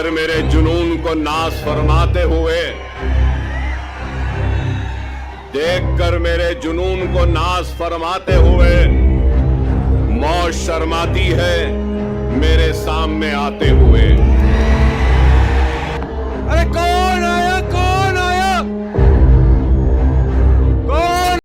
कर मेरे जुनून को नाश फरमाते हुए, देख कर मेरे जुनून को नाश फरमाते हुए, मौत शर्माती है मेरे सामने आते हुए। अरे कौन आया, कौन आया, कौन?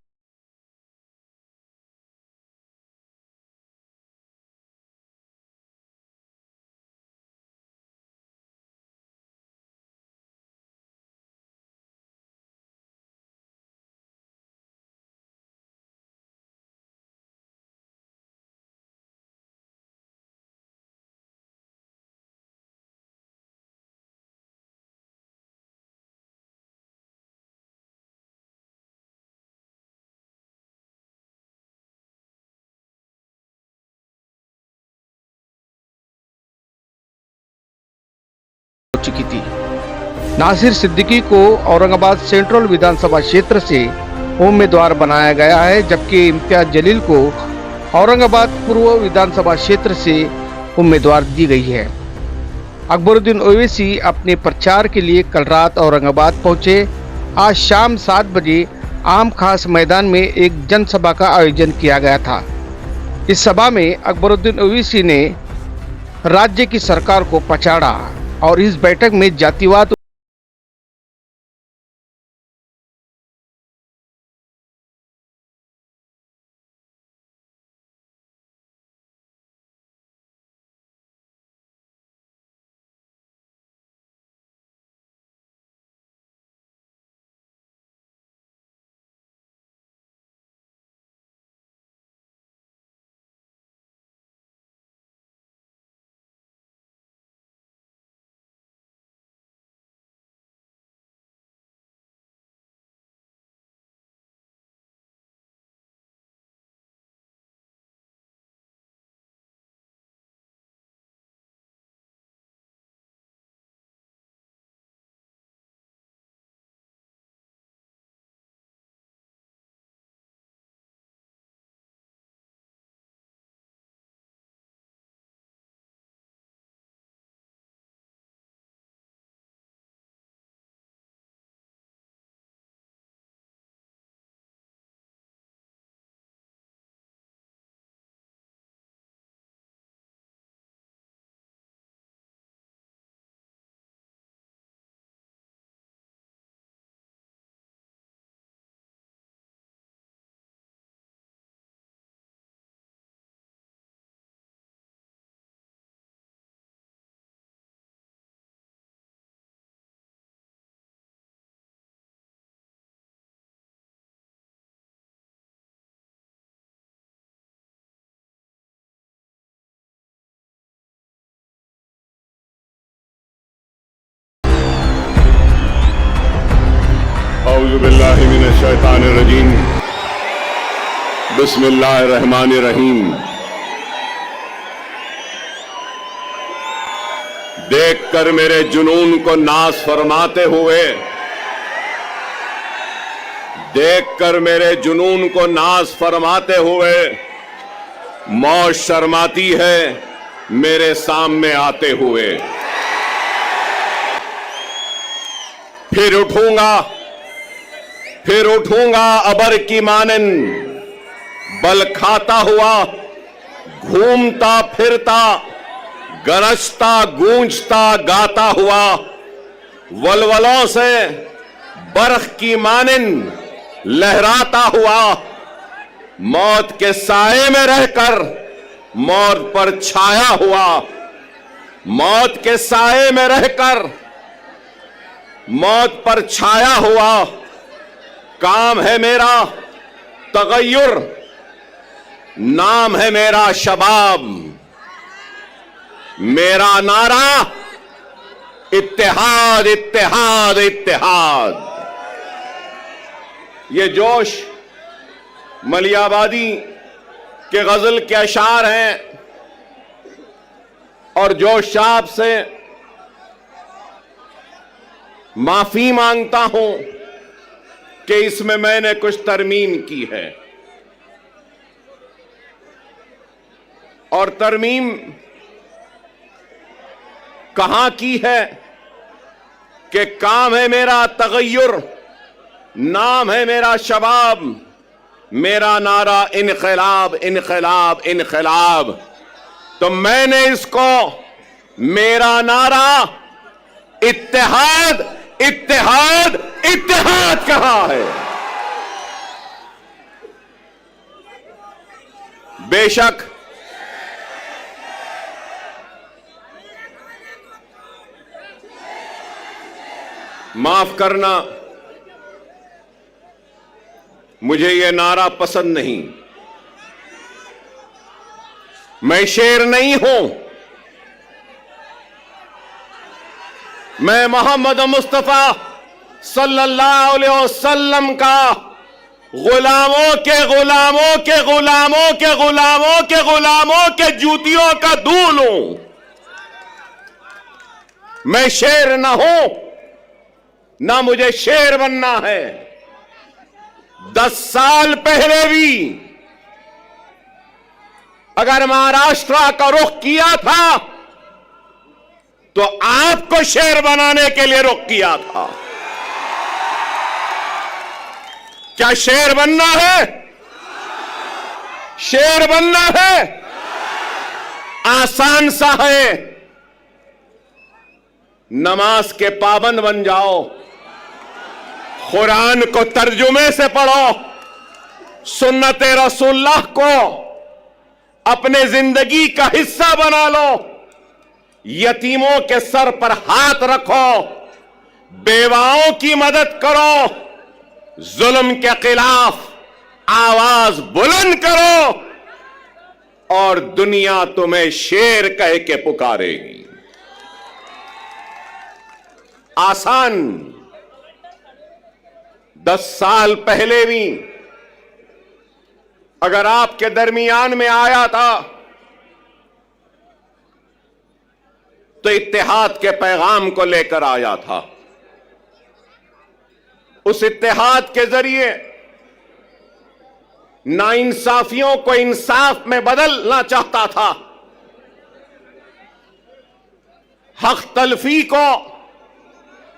चुकी थी। नासिर सिद्दीकी को औरंगाबाद सेंट्रल विधानसभा क्षेत्र से उम्मीदवार बनाया गया है, जबकि इम्तियाज जलील को औरंगाबाद पूर्व विधानसभा क्षेत्र से उम्मीदवार दी गई है। अकबरुद्दीन ओवैसी अपने प्रचार के लिए कल रात औरंगाबाद पहुंचे। आज शाम 7 बजे आम खास मैदान में एक जनसभा का आयोजन किया गया था। इस सभा में अकबरुद्दीन ओवैसी ने राज्य की सरकार को पछाड़ा और इस बैठक में जातिवाद औज़ु बिल्लाहि मिनश शैतानिर रजीम, बिस्मिल्लाहिर रहमानिर रहीम। देख कर मेरे जुनून को नाश फरमाते हुए, देख कर मेरे जुनून को नाश फरमाते हुए, मौत शर्माती है मेरे सामने आते हुए। फिर उठूंगा अबर की मानन, बल खाता हुआ, घूमता फिरता, गरजता गूंजता गाता हुआ, वलवलों से बरख की मानन लहराता हुआ, मौत के साए में रहकर मौत पर छाया हुआ, मौत के साए में रहकर मौत पर छाया हुआ। काम है मेरा तगय्युर, नाम है मेरा शबाब, मेरा नारा इत्तेहाद इत्तेहाद इत्तेहाद। ये जोश मलियाबादी के गजल के अशार हैं और जोश साहब से माफी मांगता हूं कि इसमें मैंने कुछ तरमीम की है, और तरमीम कहां की है कि काम है मेरा तगय्युर, नाम है मेरा शबाब, मेरा नारा इनकलाब इनकलाब इनकलाब। तो मैंने इसको मेरा नारा इत्तेहाद इत्तेहाद इत्तेहाद कहा है। बेशक माफ करना, मुझे यह नारा पसंद नहीं। मैं शेर नहीं हूं, मैं मोहम्मद मुस्तफा सल्लल्लाहु अलैहि वसल्लम का गुलामों के गुलामों के गुलामों के गुलामों के गुलामों के जूतियों का दूल हूं। मैं शेर ना हूं, ना मुझे शेर बनना है। 10 साल पहले भी अगर महाराष्ट्र का रुख किया था तो आपको शेर बनाने के लिए रुख किया था। क्या शेर बनना है? शेर बनना है आसान सा है। नमाज के पाबंद बन जाओ, कुरान को तर्जुमे से पढ़ो, सुन्नते रसूलुल्लाह को अपने जिंदगी का हिस्सा बना लो, यतीमों के सर पर हाथ रखो, बेवाओं की मदद करो, जुल्म के खिलाफ आवाज बुलंद करो और दुनिया तुम्हें शेर कह के पुकारेगी। आसान 10 साल पहले भी अगर आपके दरमियान में आया था तो इत्तेहाद के पैगाम को लेकर आया था। उस इत्तेहाद के जरिए नाइंसाफियों को इंसाफ में बदलना चाहता था, हक तलफी को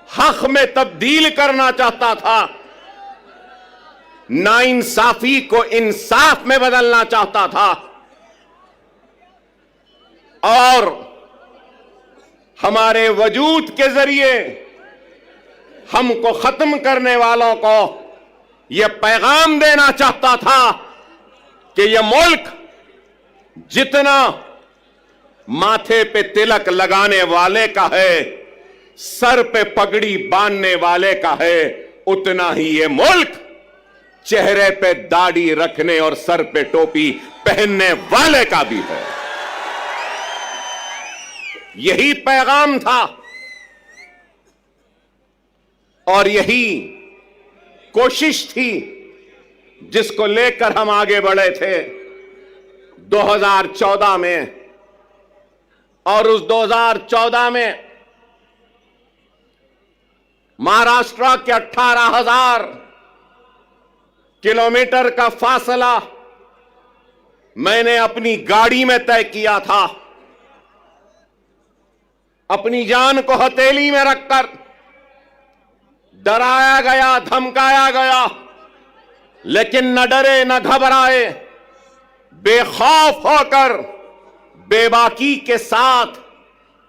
हक में तब्दील करना चाहता था, नाइंसाफी को इंसाफ में बदलना चाहता था और हमारे वजूद के जरिए हमको खत्म करने वालों को यह पैगाम देना चाहता था कि यह मुल्क जितना माथे पे तिलक लगाने वाले का है, सर पे पगड़ी बांधने वाले का है, उतना ही यह मुल्क चेहरे पे दाढ़ी रखने और सर पे टोपी पहनने वाले का भी है। यही पैगाम था और यही कोशिश थी जिसको लेकर हम आगे बढ़े थे 2014 में। और उस 2014 में महाराष्ट्र के 18,000 किलोमीटर का फासला मैंने अपनी गाड़ी में तय किया था, अपनी जान को हथेली में रखकर। डराया गया, धमकाया गया, लेकिन न डरे न घबराए, बेखौफ होकर बेबाकी के साथ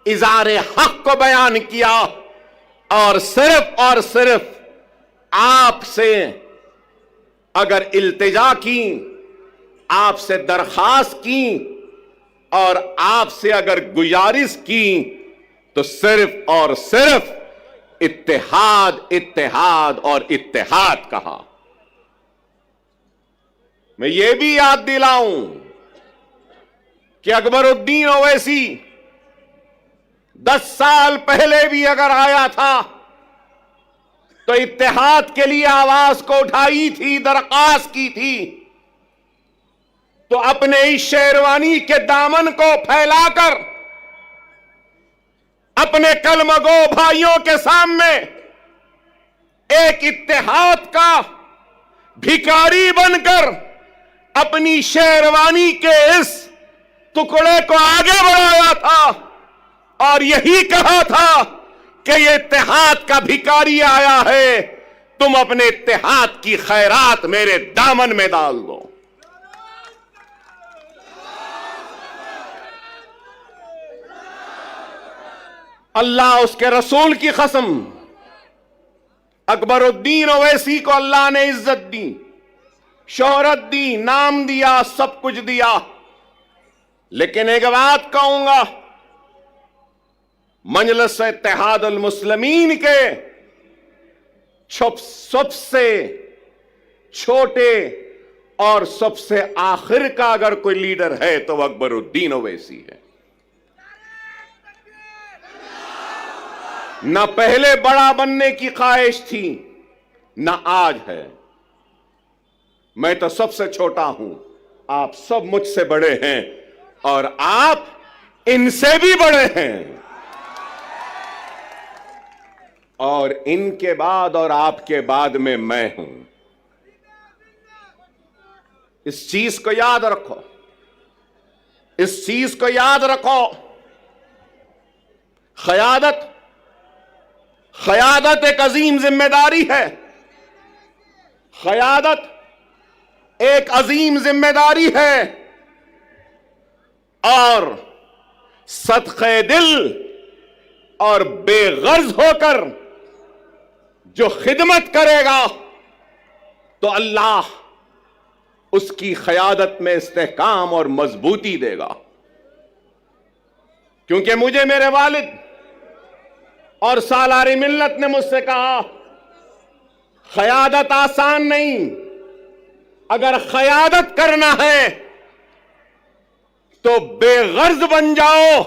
इज़ारे हक को बयान किया और सिर्फ आपसे अगर इल्तिजा की, आपसे दरखास्त की और आपसे अगर गुजारिश की तो सिर्फ और सिर्फ इत्तेहाद इत्तेहाद और इत्तेहाद कहा। मैं ये भी याद दिलाऊं कि अकबरुद्दीन ओवैसी 10 साल पहले भी अगर आया था तो इत्तेहाद के लिए आवाज को उठाई थी, दरख्वास्त की थी। तो अपने इस शेरवानी के दामन को फैलाकर अपने कलमगो भाइयों के सामने एक इत्तेहाद का भिखारी बनकर अपनी शेरवानी के इस टुकड़े को आगे बढ़ाया था और यही कहा था कि ये इत्तेहाद का भिखारी आया है, तुम अपने इत्तेहाद की खैरात मेरे दामन में डाल दो। अल्लाह उसके रसूल की कसम, अकबरुद्दीन ओवैसी को अल्लाह ने इज्जत दी, शोहरत दी, नाम दिया, सब कुछ दिया। लेकिन एक बात कहूंगा, मजलिस इत्तेहादुल मुस्लिमीन के सबसे छोटे और सबसे आखिर का अगर कोई लीडर है तो वह अकबरुद्दीन ओवैसी है। ना पहले बड़ा बनने की ख्वाहिश थी, ना आज है। मैं तो सबसे छोटा हूं, आप सब मुझसे बड़े हैं और आप इनसे भी बड़े हैं। और इनके बाद और आपके बाद में मैं हूं। इस चीज को याद रखो, इस चीज को याद रखो। क़यादत एक अजीम जिम्मेदारी है। क़यादत एक अजीम जिम्मेदारी है और सदक़े दिल और बेगर्ज होकर जो खिदमत करेगा तो अल्लाह उसकी क़यादत में इस्तेहकाम और मजबूती देगा। क्योंकि मुझे मेरे वालिद और सालारी मिल्लत ने मुझसे कहा, क़यादत आसान नहीं, अगर क़यादत करना है तो बेगर्ज बन जाओ,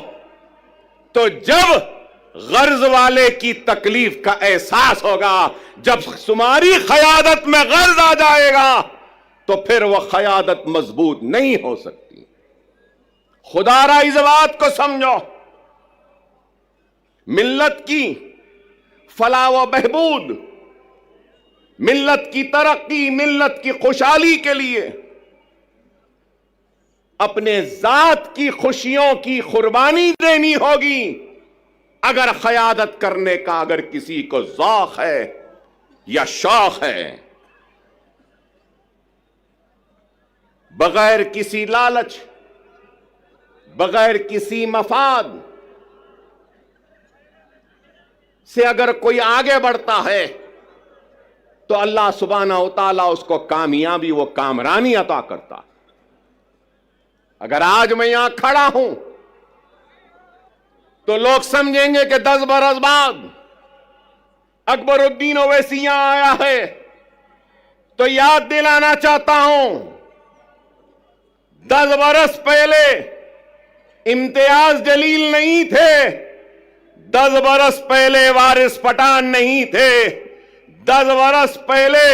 तो जब गर्ज वाले की तकलीफ का एहसास होगा, जब तुम्हारी क़यादत में गर्ज आ जाएगा तो फिर वह क़यादत मजबूत नहीं हो सकती। खुदारा इस बात को समझो, मिल्लत की फलाह व बहबूद, मिल्लत की तरक्की, मिल्लत की खुशहाली के लिए अपने जात की खुशियों की कुर्बानी देनी होगी। अगर क़यादत करने का अगर किसी को ज़ौक़ है या शौक़ है, बगैर किसी लालच, बगैर किसी मफाद से अगर कोई आगे बढ़ता है तो अल्लाह सुब्हानहू व तआला उसको कामयाबी व कामरानी अता करता। अगर आज मैं यहां खड़ा हूं तो लोग समझेंगे कि 10 बरस बाद अकबरुद्दीन ओवैसी यहां आया है, तो याद दिलाना चाहता हूं, 10 बरस पहले इम्तियाज जलील नहीं थे, 10 बरस पहले वारिस पठान नहीं थे, 10 बरस पहले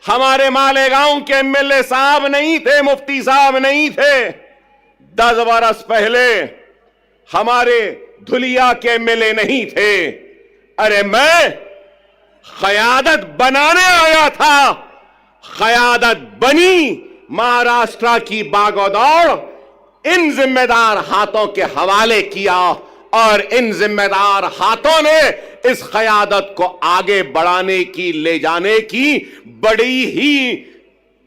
हमारे मालेगांव के एमएलए साहब नहीं थे, मुफ्ती साहब नहीं थे, 10 बरस पहले हमारे धुलिया के एमएलए नहीं थे। अरे मैं क़यादत बनाने आया था, क़यादत बनी, महाराष्ट्र की बागोदौड़ इन जिम्मेदार हाथों के हवाले किया और इन जिम्मेदार हाथों ने इस क़यादत को आगे बढ़ाने की, ले जाने की बड़ी ही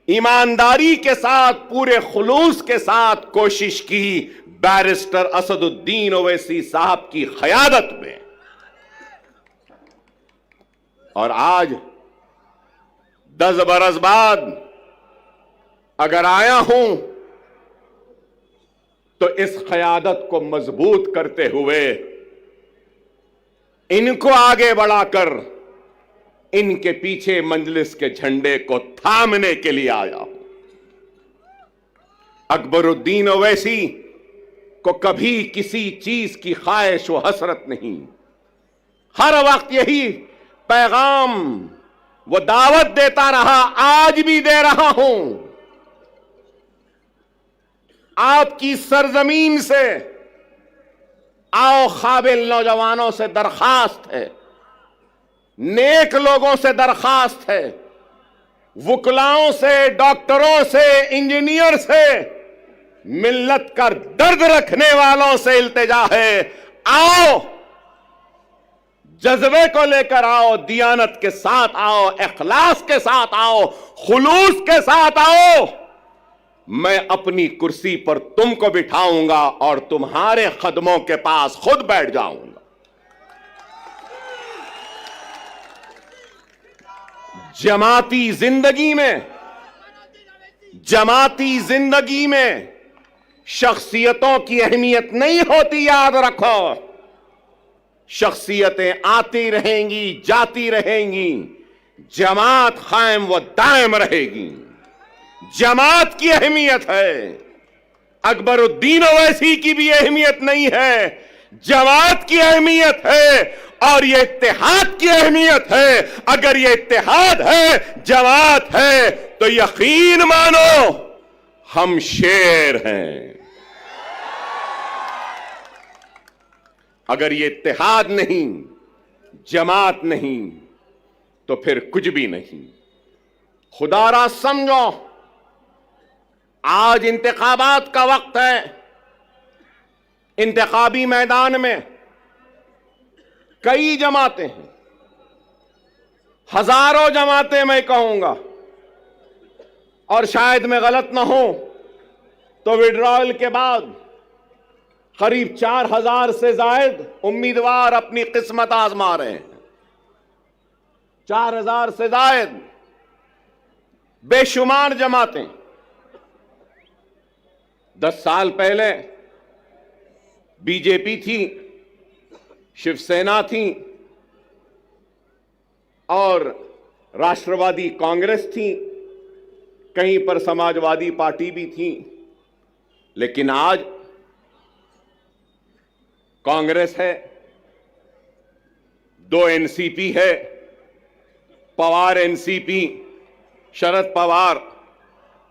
ईमानदारी के साथ, पूरे खुलूस के साथ कोशिश की, बैरिस्टर असदुद्दीन ओवैसी साहब की क़यादत में। और आज 10 बरस बाद अगर आया हूं तो इस क़यादत को मजबूत करते हुए, इनको आगे बढ़ाकर इनके पीछे मजलिस के झंडे को थामने के लिए आया हूं। अकबरुद्दीन ओवैसी को कभी किसी चीज की ख्वाहिश व हसरत नहीं, हर वक्त यही पैगाम वो दावत देता रहा, आज भी दे रहा हूं। आपकी सरजमीन से आओ काबिल नौजवानों से दरखास्त है, नेक लोगों से दरखास्त है, वुकलाओं से, डॉक्टरों से, इंजीनियर से, मिल्लत का दर्द रखने वालों से इल्तिजा है, आओ, जज्बे को लेकर आओ, दियानत के साथ आओ, इखलास के साथ आओ, खुलूस के साथ आओ। मैं अपनी कुर्सी पर तुमको बिठाऊंगा और तुम्हारे कदमों के पास खुद बैठ जाऊंगा। जमाती जिंदगी में शख्सियतों की अहमियत नहीं होती, याद रखो। शख्सियतें आती रहेंगी, जाती रहेंगी, जमात कायम व दायम रहेगी। जमात की अहमियत है, अकबरुद्दीन ओवैसी की भी अहमियत नहीं है, जमात की अहमियत है। और ये इत्तेहाद की अहमियत है। अगर ये इत्तेहाद है, जमात है, तो यकीन मानो हम शेर हैं। अगर ये इत्तेहाद नहीं, जमात नहीं, तो फिर कुछ भी नहीं। खुदारा समझो, आज इंतखाबात का वक्त है। इंतखाबी मैदान में कई जमातें हैं, हजारों जमातें मैं कहूंगा, और शायद मैं गलत ना हूं तो विड्रॉयल के बाद करीब 4000 से जायद उम्मीदवार अपनी किस्मत आजमा रहे हैं। 4000 से जायद बेशुमार जमातें। 10 साल पहले बीजेपी थी, शिवसेना थी और राष्ट्रवादी कांग्रेस थी, कहीं पर समाजवादी पार्टी भी थी। लेकिन आज कांग्रेस है, 2 एनसीपी है, पवार एनसीपी, शरद पवार,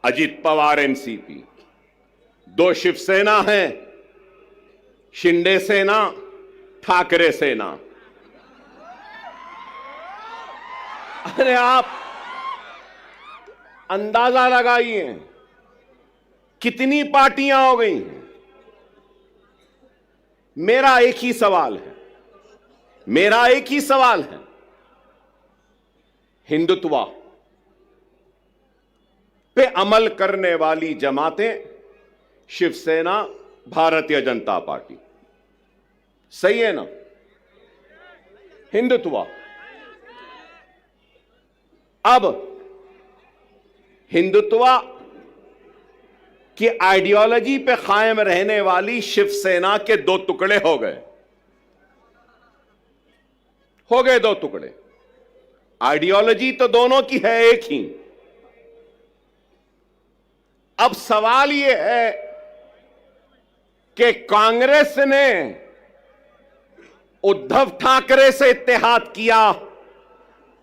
अजित पवार एनसीपी, 2 शिवसेना है, शिंदे सेना, ठाकरे सेना। अरे आप अंदाजा लगाइए कितनी पार्टियां हो गई हैं। मेरा एक ही सवाल है, हिंदुत्व पे अमल करने वाली जमातें शिवसेना, भारतीय जनता पार्टी, सही है ना? हिंदुत्व। अब हिंदुत्व की आइडियोलॉजी पे कायम रहने वाली शिवसेना के 2 टुकड़े हो गए 2 टुकड़े। आइडियोलॉजी तो दोनों की है एक ही। अब सवाल यह है कि कांग्रेस ने उद्धव ठाकरे से इत्तेहाद किया,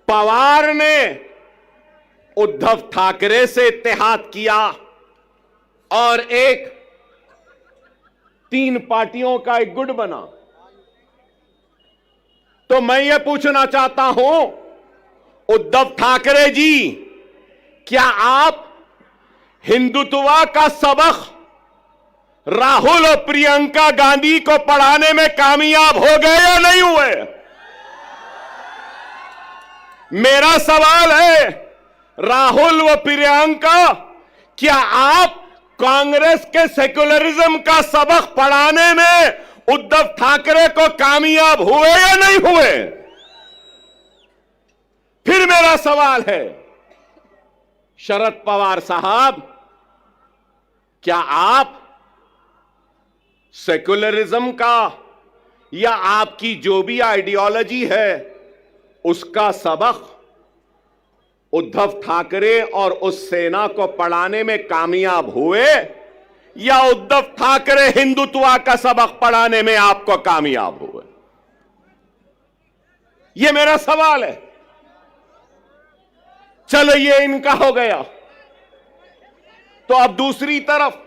पवार ने उद्धव ठाकरे से इत्तेहाद किया, और एक 3 पार्टियों का एक गुट बना। तो मैं ये पूछना चाहता हूं, उद्धव ठाकरे जी, क्या आप हिंदुत्व का सबक राहुल और प्रियंका गांधी को पढ़ाने में कामयाब हो गए या नहीं हुए? मेरा सवाल है, राहुल व प्रियंका, क्या आप कांग्रेस के सेक्युलरिज्म का सबक पढ़ाने में उद्धव ठाकरे को कामयाब हुए या नहीं हुए? फिर मेरा सवाल है, शरद पवार साहब, क्या आप सेक्युलरिज्म का या आपकी जो भी आइडियोलॉजी है उसका सबक उद्धव ठाकरे और उस सेना को पढ़ाने में कामयाब हुए, या उद्धव ठाकरे हिंदुत्व का सबक पढ़ाने में आपको कामयाब हुए? यह मेरा सवाल है। चलो ये इनका हो गया, तो अब दूसरी तरफ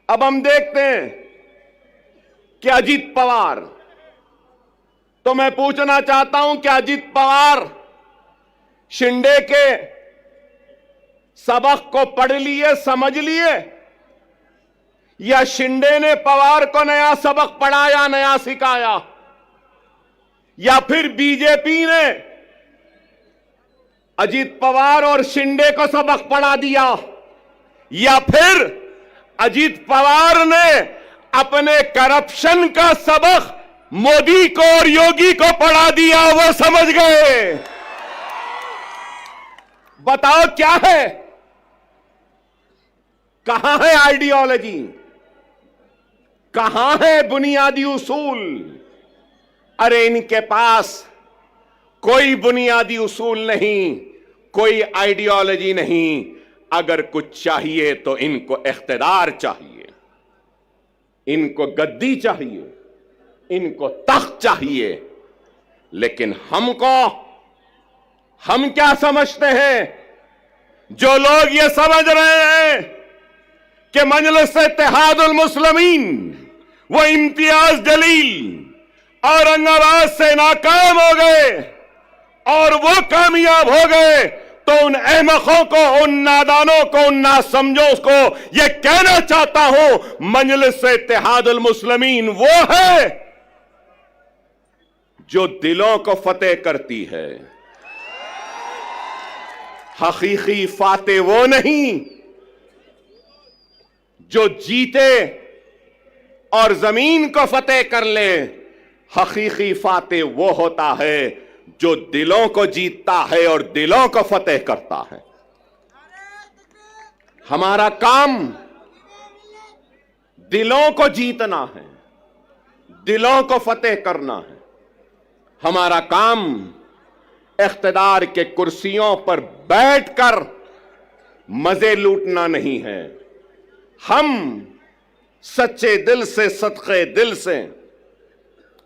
अब हम देखते हैं कि अजित पवार, तो मैं पूछना चाहता हूं कि अजित पवार शिंदे के सबक को पढ़ लिए, समझ लिए, या शिंदे ने पवार को नया सबक पढ़ाया, नया सिखाया, या फिर बीजेपी ने अजीत पवार और शिंदे को सबक पढ़ा दिया, या फिर अजीत पवार ने अपने करप्शन का सबक मोदी को और योगी को पढ़ा दिया, वो समझ गए। बताओ क्या है, कहां है आइडियोलॉजी, कहां है बुनियादी उसूल? अरे इनके पास कोई बुनियादी उसूल नहीं, कोई आइडियोलॉजी नहीं। अगर कुछ चाहिए तो इनको इख्तिदार चाहिए, इनको गद्दी चाहिए, इनको तख्त चाहिए। लेकिन हम क्या समझते हैं? जो लोग ये समझ रहे हैं कि मजलिस इत्तेहादुल मुस्लिमीन वो इम्तियाज जलील औरंगाबाद से नाकाम हो गए और वो कामयाब हो गए, तो उन अहमकों को, उन नादानों को, उन नासमझों को ये कहना चाहता हूं, मजलिस इत्तेहादुल मुस्लिमीन वो है जो दिलों को फतेह करती है। हकीकी फातेह वो नहीं जो जीते और जमीन को फतेह कर ले। हकीकी फातेह वो होता है जो दिलों को जीतता है और दिलों को फतेह करता है। हमारा काम दिलों को जीतना है, दिलों को फतेह करना है। हमारा काम इख्तिदार के कुर्सियों पर बैठकर मजे लूटना नहीं है। हम सच्चे दिल से, सदके दिल से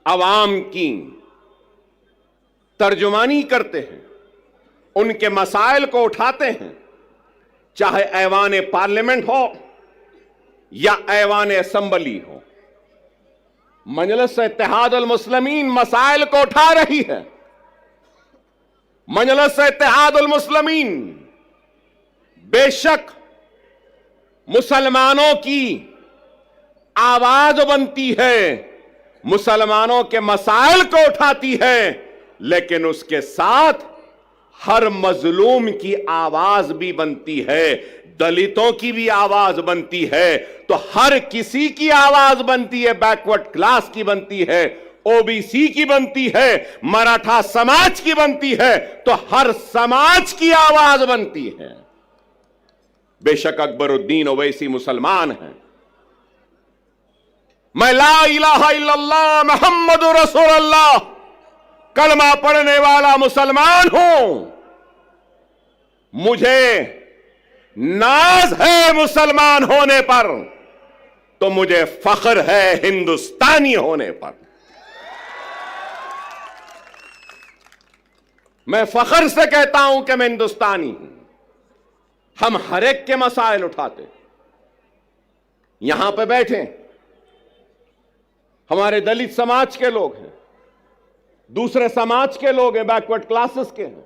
अवाम की तर्जुमानी करते हैं, उनके मसाइल को उठाते हैं, चाहे ऐवान पार्लियामेंट हो या ऐवान असेंबली हो। मजलिस इत्तेहादुल मुस्लिमीन मसाइल को उठा रही है। मजलिस इत्तेहादुल मुस्लिमीन बेशक मुसलमानों की आवाज बनती है, मुसलमानों के मसाइल को उठाती है, लेकिन उसके साथ हर मजलूम की आवाज भी बनती है, दलितों की भी आवाज बनती है, तो हर किसी की आवाज बनती है। बैकवर्ड क्लास की बनती है, ओबीसी की बनती है, मराठा समाज की बनती है, तो हर समाज की आवाज बनती है। बेशक अकबरुद्दीन ओवैसी मुसलमान हैं, मैं ला इलाहा इल्लल्लाह मुहम्मदुर रसूलुल्लाह कलमा पढ़ने वाला मुसलमान हूं। मुझे नाज है मुसलमान होने पर, तो मुझे फख्र है हिंदुस्तानी होने पर। मैं फख्र से कहता हूं कि मैं हिंदुस्तानी हूं। हम हर एक के मसाइल उठाते, यहां पे बैठे हमारे दलित समाज के लोग हैं, दूसरे समाज के लोग हैं, बैकवर्ड क्लासेस के हैं,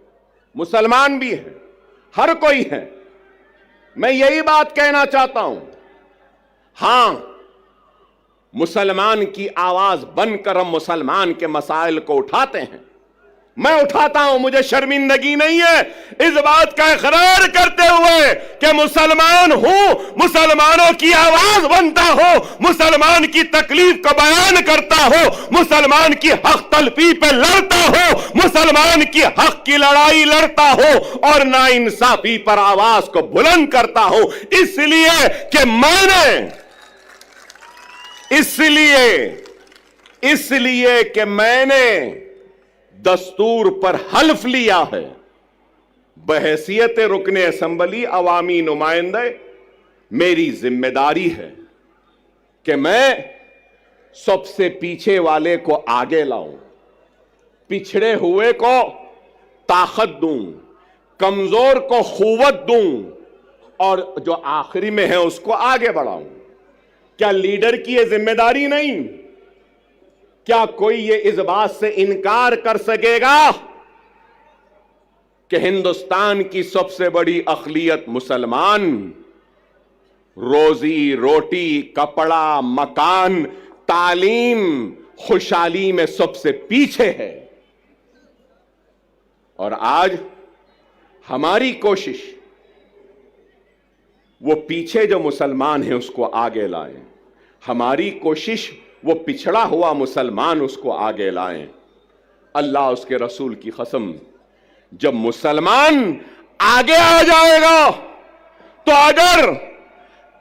मुसलमान भी हैं, हर कोई है। मैं यही बात कहना चाहता हूं, हां मुसलमान की आवाज बनकर हम मुसलमान के मसाइल को उठाते हैं। मैं उठाता हूं, मुझे शर्मिंदगी नहीं है इस बात का इकरार करते हुए कि मुसलमान हूं, मुसलमानों की आवाज बनता हो, मुसलमान की तकलीफ को बयान करता हो, मुसलमान की हक तलफी पे लड़ता हो, मुसलमान की हक की लड़ाई लड़ता हो और नाइंसाफी पर आवाज को बुलंद करता हो। इसलिए कि मैंने दस्तूर पर हल्फ लिया है, बहैसियत रुकने असेंबली अवामी नुमाइंदे मेरी जिम्मेदारी है कि मैं सबसे पीछे वाले को आगे लाऊं, पिछड़े हुए को ताकत दूं, कमजोर को खुवत दूं और जो आखिरी में है उसको आगे बढ़ाऊं। क्या लीडर की यह जिम्मेदारी नहीं? क्या कोई ये इस बात से इनकार कर सकेगा कि हिंदुस्तान की सबसे बड़ी अक़लियत मुसलमान रोजी रोटी, कपड़ा, मकान, तालीम, खुशहाली में सबसे पीछे है। और आज हमारी कोशिश वो पीछे जो मुसलमान है उसको आगे लाएं। हमारी कोशिश वो पिछड़ा हुआ मुसलमान उसको आगे लाएं। अल्लाह उसके रसूल की कसम, जब मुसलमान आगे आ जाएगा तो अगर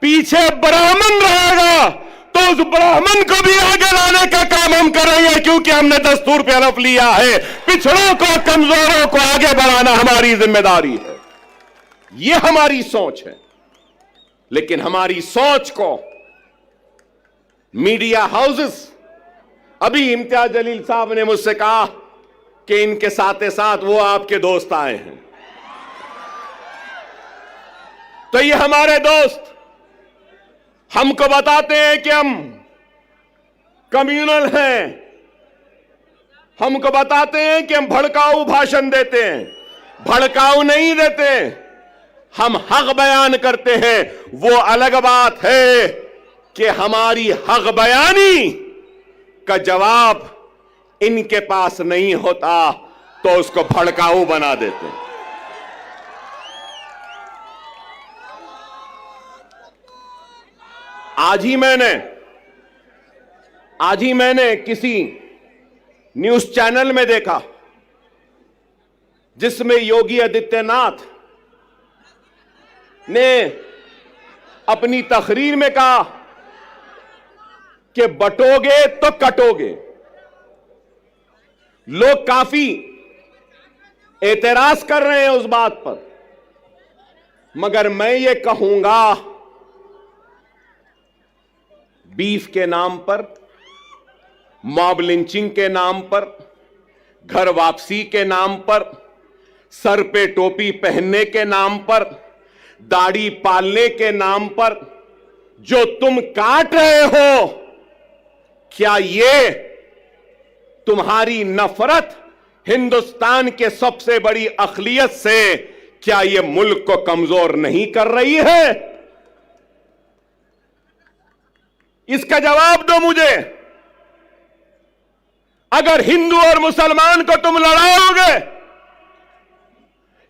पीछे ब्राह्मण रहेगा तो उस ब्राह्मण को भी आगे लाने का काम हम करेंगे, क्योंकि हमने दस्तूर पे हलफ लिया है पिछड़ों को, कमजोरों को आगे बढ़ाना हमारी जिम्मेदारी है। यह हमारी सोच है। लेकिन हमारी सोच को मीडिया हाउसेस, अभी इम्तियाज जलील साहब ने मुझसे कहा कि इनके साथ साथ वो आपके दोस्त आए हैं, तो ये हमारे दोस्त हमको बताते हैं कि हम कम्युनल हैं, हमको बताते हैं कि हम भड़काऊ भाषण देते हैं। भड़काऊ नहीं देते, हम हक बयान करते हैं। वो अलग बात है कि हमारी हक बयानी का जवाब इनके पास नहीं होता तो उसको भड़काऊ बना देते हैं। आज ही मैंने किसी न्यूज चैनल में देखा जिसमें योगी आदित्यनाथ ने अपनी तकरीर में कहा कि बटोगे तो कटोगे। लोग काफी एतराज कर रहे हैं उस बात पर, मगर मैं ये कहूंगा, बीफ के नाम पर, मॉब लिंचिंग के नाम पर, घर वापसी के नाम पर, सर पे टोपी पहनने के नाम पर, दाढ़ी पालने के नाम पर जो तुम काट रहे हो, क्या ये तुम्हारी नफरत हिंदुस्तान के सबसे बड़ी अक़लियत से, क्या ये मुल्क को कमजोर नहीं कर रही है? इसका जवाब दो मुझे। अगर हिंदू और मुसलमान को तुम लड़ाओगे,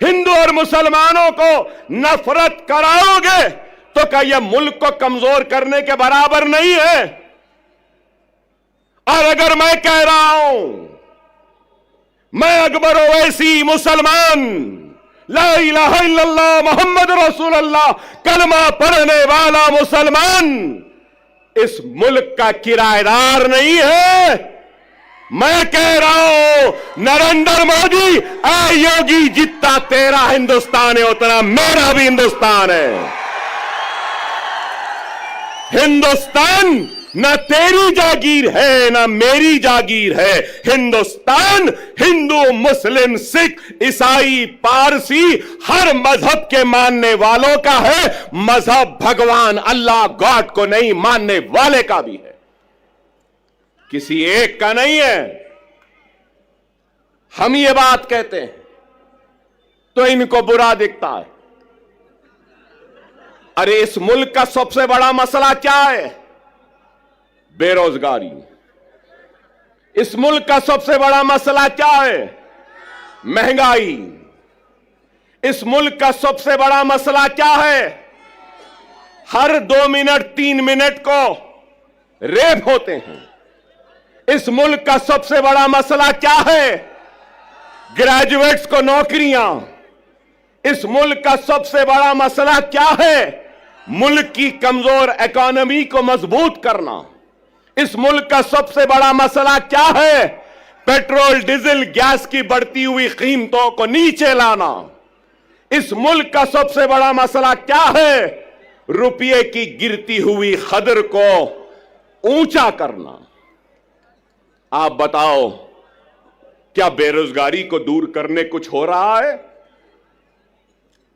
हिंदू और मुसलमानों को नफरत कराओगे, तो क्या यह मुल्क को कमजोर करने के बराबर नहीं है? और अगर मैं कह रहा हूं, मैं अकबर ओवैसी मुसलमान, ला इलाहा इल्लल्लाह मोहम्मद रसूलुल्लाह कलमा पढ़ने वाला मुसलमान, इस मुल्क का किराएदार नहीं है। मैं कह रहा हूं, नरेंद्र मोदी, ऐ योगी, जितना तेरा हिंदुस्तान है उतना मेरा भी हिंदुस्तान है। हिंदुस्तान न तेरी जागीर है न मेरी जागीर है। हिंदुस्तान हिंदू, मुस्लिम, सिख, ईसाई, पारसी, हर मजहब के मानने वालों का है। मजहब भगवान अल्लाह गॉड को नहीं मानने वाले का भी है, किसी एक का नहीं है। हम ये बात कहते हैं तो इनको बुरा दिखता है। अरे इस मुल्क का सबसे बड़ा मसला क्या है? बेरोजगारी। इस मुल्क का सबसे बड़ा मसला क्या है? महंगाई। इस मुल्क का सबसे बड़ा मसला क्या है? हर 2 मिनट 3 मिनट को रेप होते हैं। इस मुल्क का सबसे बड़ा मसला क्या है? ग्रेजुएट्स को नौकरियां। इस मुल्क का सबसे बड़ा मसला क्या है? मुल्क की कमजोर इकोनॉमी को मजबूत करना। इस मुल्क का सबसे बड़ा मसला क्या है? पेट्रोल, डीजल, गैस की बढ़ती हुई कीमतों को नीचे लाना। इस मुल्क का सबसे बड़ा मसला क्या है? रुपये की गिरती हुई कदर को ऊंचा करना। आप बताओ, क्या बेरोजगारी को दूर करने कुछ हो रहा है?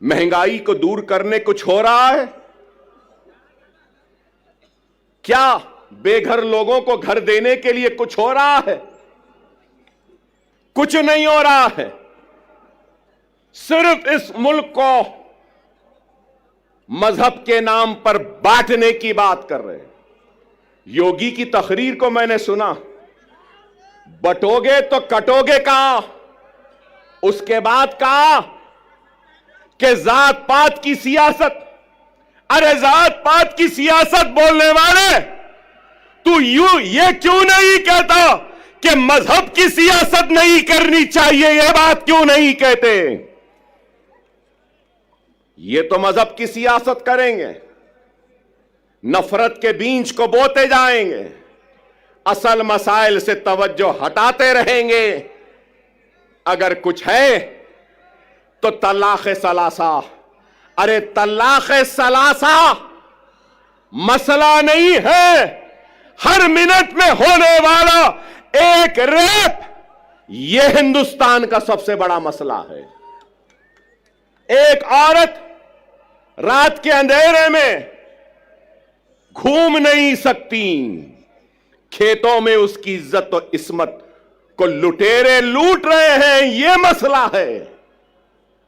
महंगाई को दूर करने कुछ हो रहा है? क्या बेघर लोगों को घर देने के लिए कुछ हो रहा है? कुछ नहीं हो रहा है। सिर्फ इस मुल्क को मजहब के नाम पर बांटने की बात कर रहे हैं। योगी की तकरीर को मैंने सुना, बटोगे तो कटोगे कहां। उसके बाद कहा कि जात पात की सियासत। अरे जात पात की सियासत बोलने वाले, तू ये क्यों नहीं कहता कि मजहब की सियासत नहीं करनी चाहिए? यह बात क्यों नहीं कहते? ये तो मजहब की सियासत करेंगे, नफरत के बीज को बोते जाएंगे, असल मसाइल से तवज्जो हटाते रहेंगे। अगर कुछ है तो तलाक सलासा। अरे तलाक सलासा मसला नहीं है, हर मिनट में होने वाला एक रेप, यह हिंदुस्तान का सबसे बड़ा मसला है। एक औरत रात के अंधेरे में घूम नहीं सकती, खेतों में उसकी इज्जत और इस्मत को लुटेरे लूट रहे हैं, यह मसला है।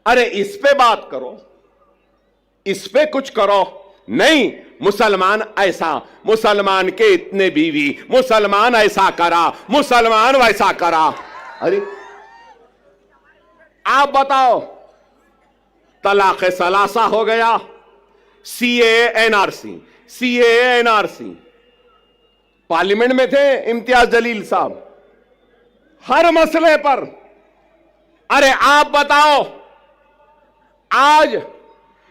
अरे इस पे बात करो, इस पे कुछ करो। नहीं, मुसलमान ऐसा, मुसलमान के इतने बीवी, मुसलमान ऐसा करा, मुसलमान वैसा करा। अरे आप बताओ, तलाक सलासा हो गया, CAA NRC, CAA NRC. Parliament में थे इम्तियाज जलील साहब, हर मसले पर। अरे आप बताओ, आज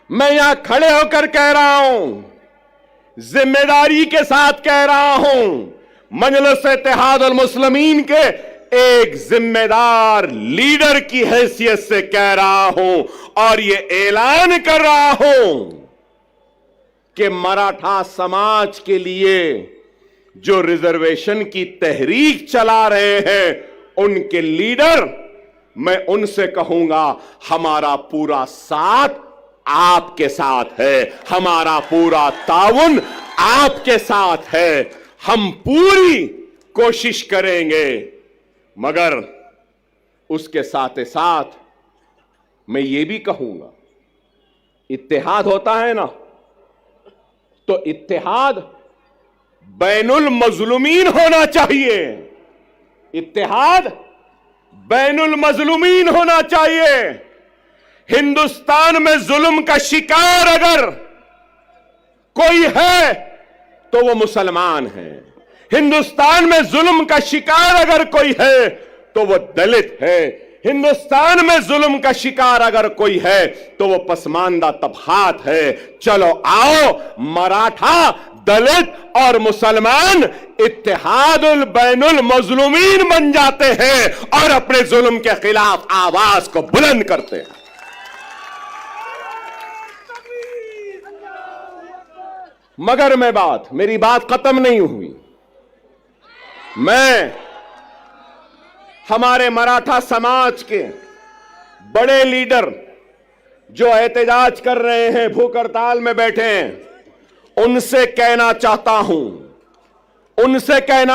मैं यहां खड़े होकर कह रहा हूं, जिम्मेदारी के साथ कह रहा हूं, मजलिस इत्तेहादुल मुस्लिमीन के एक जिम्मेदार लीडर की हैसियत से कह रहा हूं और यह ऐलान कर रहा हूं कि मराठा समाज के लिए जो रिजर्वेशन की तहरीक चला रहे हैं, उनके लीडर, मैं उनसे कहूंगा, हमारा पूरा साथ आपके साथ है, हमारा पूरा ताउन आपके साथ है। हम पूरी कोशिश करेंगे, मगर उसके साथ साथ मैं ये भी कहूंगा, इत्तेहाद होता है ना, तो इत्तेहाद बैनुल मजलूमीन होना चाहिए। इत्तेहाद बैनुल मजलूमीन होना चाहिए। हिंदुस्तान में जुल्म का शिकार अगर कोई है तो वो मुसलमान है। हिंदुस्तान में जुल्म का शिकार अगर कोई है तो वो दलित है। हिंदुस्तान में जुल्म का शिकार अगर कोई है तो वो पसमानदा तबकात है। चलो आओ, मराठा, दलित और मुसलमान इत्तेहादुल बैनुल मजलूमीन बन जाते हैं और अपने जुल्म के खिलाफ आवाज को बुलंद करते हैं। मगर मेरी बात खत्म नहीं हुई। मैं हमारे मराठा समाज के बड़े लीडर जो एहतजाज कर रहे हैं, भूख हड़ताल में बैठे हैं, उनसे कहना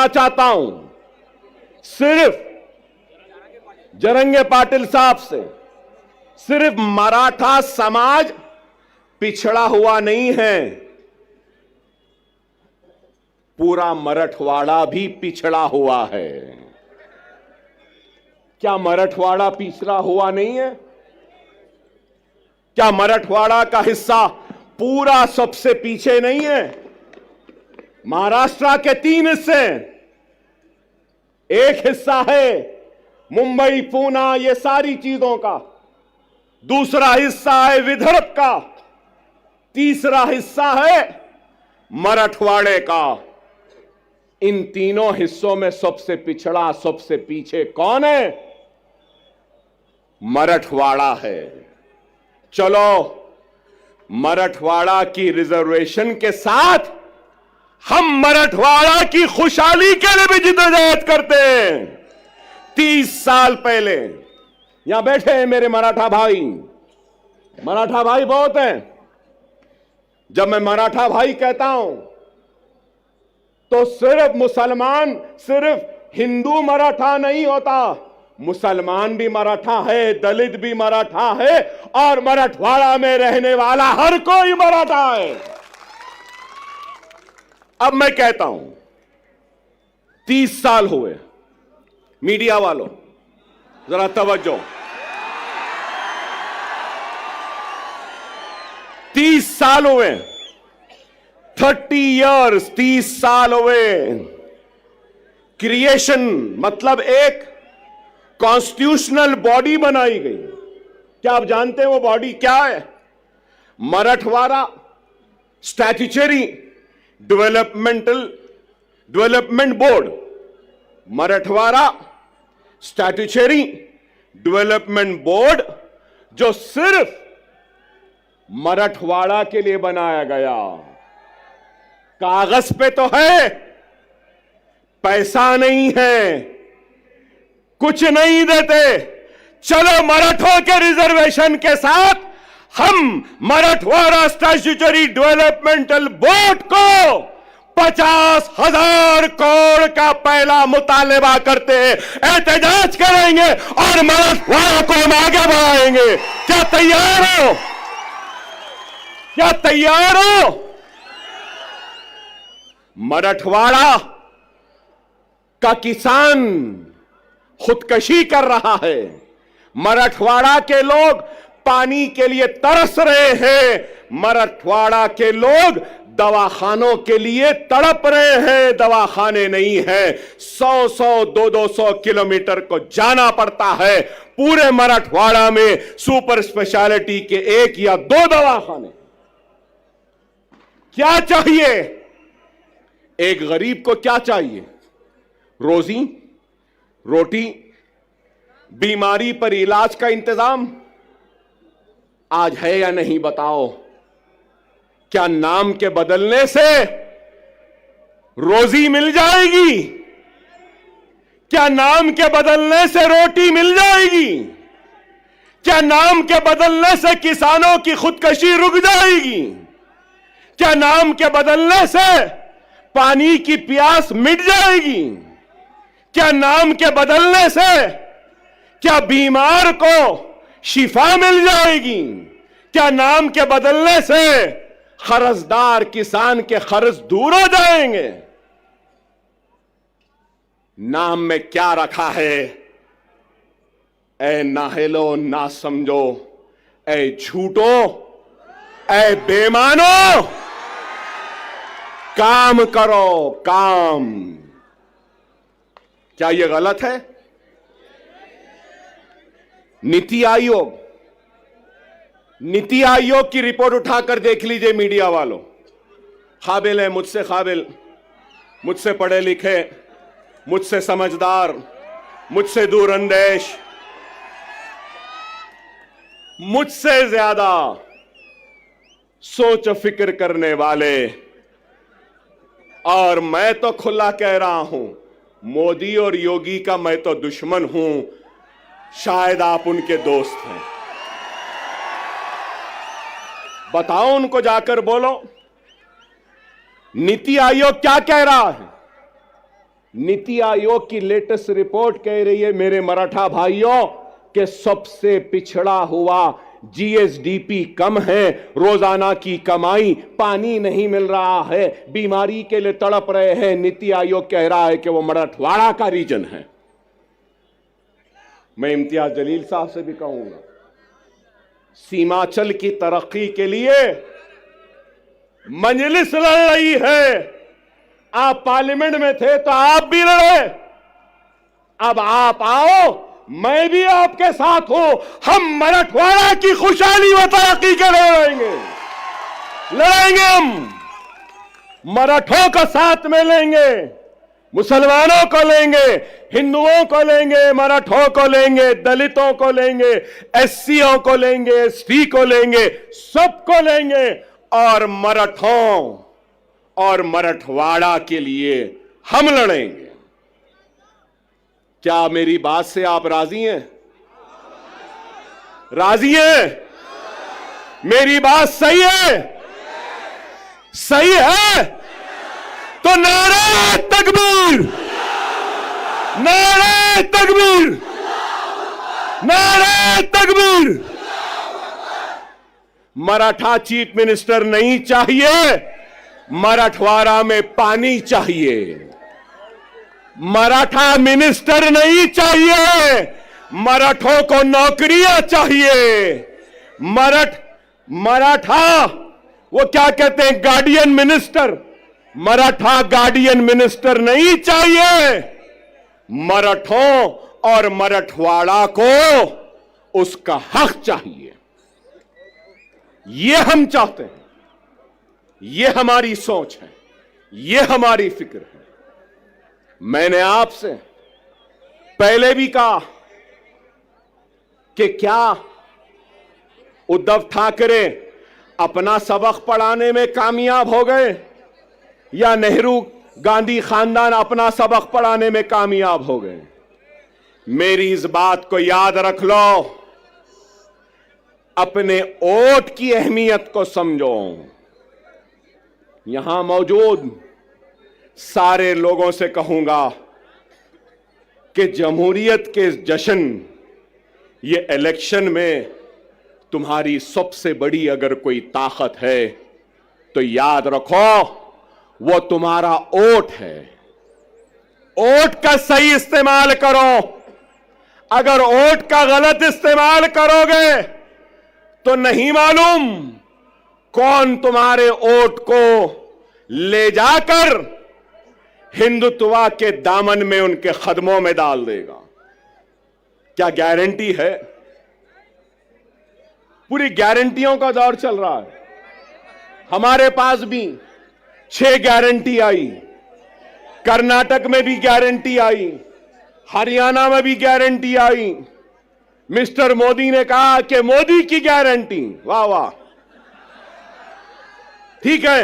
चाहता हूं, सिर्फ जरंगे पाटिल साहब से, सिर्फ मराठा समाज पिछड़ा हुआ नहीं है, पूरा मराठवाड़ा भी पिछड़ा हुआ है। क्या मराठवाड़ा पिछड़ा हुआ नहीं है? क्या मराठवाड़ा का हिस्सा पूरा सबसे पीछे नहीं है? महाराष्ट्र के 3 हिस्से, एक हिस्सा है मुंबई, पूना, ये सारी चीजों का, दूसरा हिस्सा है विदर्भ का, तीसरा हिस्सा है मराठवाड़े का। इन तीनों हिस्सों में सबसे पिछड़ा, सबसे पीछे कौन है? मराठवाड़ा है। चलो, मराठवाड़ा की रिजर्वेशन के साथ हम मराठवाड़ा की खुशहाली के लिए भी जिद्दोजहद करते हैं। 30 साल पहले, यहां बैठे हैं मेरे मराठा भाई बहुत हैं। जब मैं मराठा भाई कहता हूं तो सिर्फ मुसलमान, सिर्फ हिंदू मराठा नहीं होता, मुसलमान भी मराठा है, दलित भी मराठा है, और मराठवाड़ा में रहने वाला हर कोई मराठा है। अब मैं कहता हूं, 30 साल हुए, मीडिया वालों जरा तवज्जो, 30 साल हुए, 30 इयर्स, 30 साल हुए। क्रिएशन मतलब एक कॉन्स्टिट्यूशनल बॉडी बनाई गई। क्या आप जानते हैं वो बॉडी क्या है? Marathwada statutory development board. Marathwada statutory development board, जो सिर्फ मराठवाड़ा के लिए बनाया गया। कागज पे तो है, पैसा नहीं है, कुछ नहीं देते। चलो मराठों के रिजर्वेशन के साथ हम मराठवाड़ा स्टैट्यूटरी डेवलपमेंटल बोर्ड को 50,000 करोड़ का पहला मुतालबा करते हैं, एहतजाज करेंगे और मराठवाड़ा को हम आगे बढ़ाएंगे। क्या तैयार हो? क्या तैयार हो? मराठवाड़ा का किसान खुदकशी कर रहा है। मराठवाड़ा के लोग पानी के लिए तरस रहे हैं। मराठवाड़ा के लोग दवाखानों के लिए तड़प रहे हैं, दवाखाने नहीं है। 100-100, 200-200 किलोमीटर को जाना पड़ता है। पूरे मराठवाड़ा में सुपर स्पेशलिटी के 1 या 2 दवाखाने। क्या चाहिए? एक गरीब को क्या चाहिए? रोजी, रोटी, बीमारी पर इलाज का इंतजाम आज है या नहीं बताओ? क्या नाम के बदलने से रोजी मिल जाएगी? क्या नाम के बदलने से रोटी मिल जाएगी? क्या नाम के बदलने से किसानों की खुदकशी रुक जाएगी? क्या नाम के बदलने से पानी की प्यास मिट जाएगी? क्या नाम के बदलने से क्या बीमार को शिफा मिल जाएगी? क्या नाम के बदलने से कर्जदार किसान के कर्ज दूर हो जाएंगे? नाम में क्या रखा है? ऐ नाहेलो ना समझो, ऐ झूठो, ऐ बेमानो, काम करो काम। क्या यह गलत है? नीति आयोग की रिपोर्ट उठाकर देख लीजिए मीडिया वालों। काबिल है, मुझसे काबिल, मुझसे पढ़े लिखे, मुझसे समझदार, मुझसे दूरअंदेश, मुझसे ज्यादा सोच फिक्र करने वाले। और मैं तो खुला कह रहा हूं, मोदी और योगी का मैं तो दुश्मन हूं, शायद आप उनके दोस्त हैं। बताओ उनको, जाकर बोलो नीति आयोग क्या कह रहा है। नीति आयोग की लेटेस्ट रिपोर्ट कह रही है, मेरे मराठा भाइयों, कि सबसे पिछड़ा हुआ जीएसडीपी कम है, रोजाना की कमाई, पानी नहीं मिल रहा है, बीमारी के लिए तड़प रहे हैं। नीति आयोग कह रहा है कि वो मराठवाड़ा का रीजन है। मैं इम्तियाज जलील साहब से भी कहूंगा, सीमांचल की तरक्की के लिए मजलिस लड़ रही है। आप पार्लियामेंट में थे तो आप भी लड़े, अब आप आओ, मैं भी आपके साथ हूं। हम मराठवाड़ा की खुशहाली व तरक्की के लिए लड़ेंगे। हम मराठों का साथ में लेंगे, मुसलमानों को लेंगे, हिंदुओं को लेंगे, मराठों को लेंगे, दलितों को लेंगे, एससीओ को लेंगे, एसटी को लेंगे, सबको लेंगे। और मराठों और मराठवाड़ा के लिए हम लड़ेंगे। क्या मेरी बात से आप राजी हैं? राजी हैं? मेरी बात सही है? सही है तो नारे तकबीर, नारे तकबीर, नारे तकबीर। मराठा चीफ मिनिस्टर नहीं चाहिए, मराठवाड़ा में पानी चाहिए। मराठा मिनिस्टर नहीं चाहिए, मराठों को नौकरियां चाहिए। मराठा वो क्या कहते हैं, guardian minister. Maratha guardian minister नहीं चाहिए। मराठों और मराठवाड़ा को उसका हक चाहिए। ये हम चाहते हैं, ये हमारी सोच है, ये हमारी फिक्र है। मैंने आपसे पहले भी कहा कि क्या उद्धव ठाकरे अपना सबक पढ़ाने में कामयाब हो गए या नेहरू गांधी खानदान अपना सबक पढ़ाने में कामयाब हो गए? मेरी इस बात को याद रख लो, अपने वोट की अहमियत को समझो। यहां मौजूद सारे लोगों से कहूंगा कि जमहूरियत के जश्न, ये इलेक्शन में तुम्हारी सबसे बड़ी अगर कोई ताकत है तो याद रखो वो तुम्हारा वोट है। वोट का सही इस्तेमाल करो। अगर वोट का गलत इस्तेमाल करोगे तो नहीं मालूम कौन तुम्हारे वोट को ले जाकर हिंदुत्व के दामन में उनके कदमों में डाल देगा। क्या गारंटी है? पूरी गारंटियों का दौर चल रहा है। हमारे पास भी 6 गारंटी आई, कर्नाटक में भी गारंटी आई, हरियाणा में भी गारंटी आई। मिस्टर मोदी ने कहा कि मोदी की गारंटी, वाह वाह, ठीक है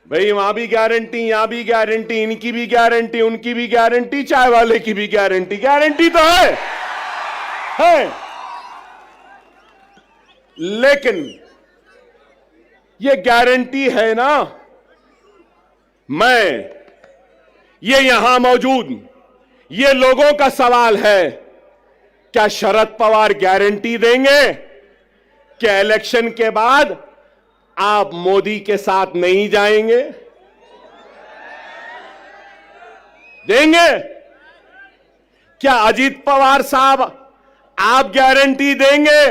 भाई, वहां भी गारंटी, यहां भी गारंटी, इनकी भी गारंटी, उनकी भी गारंटी, चाय वाले की भी गारंटी। गारंटी तो है। लेकिन ये गारंटी है ना, ये यहां मौजूद ये लोगों का सवाल है, क्या शरद पवार गारंटी देंगे कि इलेक्शन के बाद आप मोदी के साथ नहीं जाएंगे? देंगे? क्या अजीत पवार साहब आप गारंटी देंगे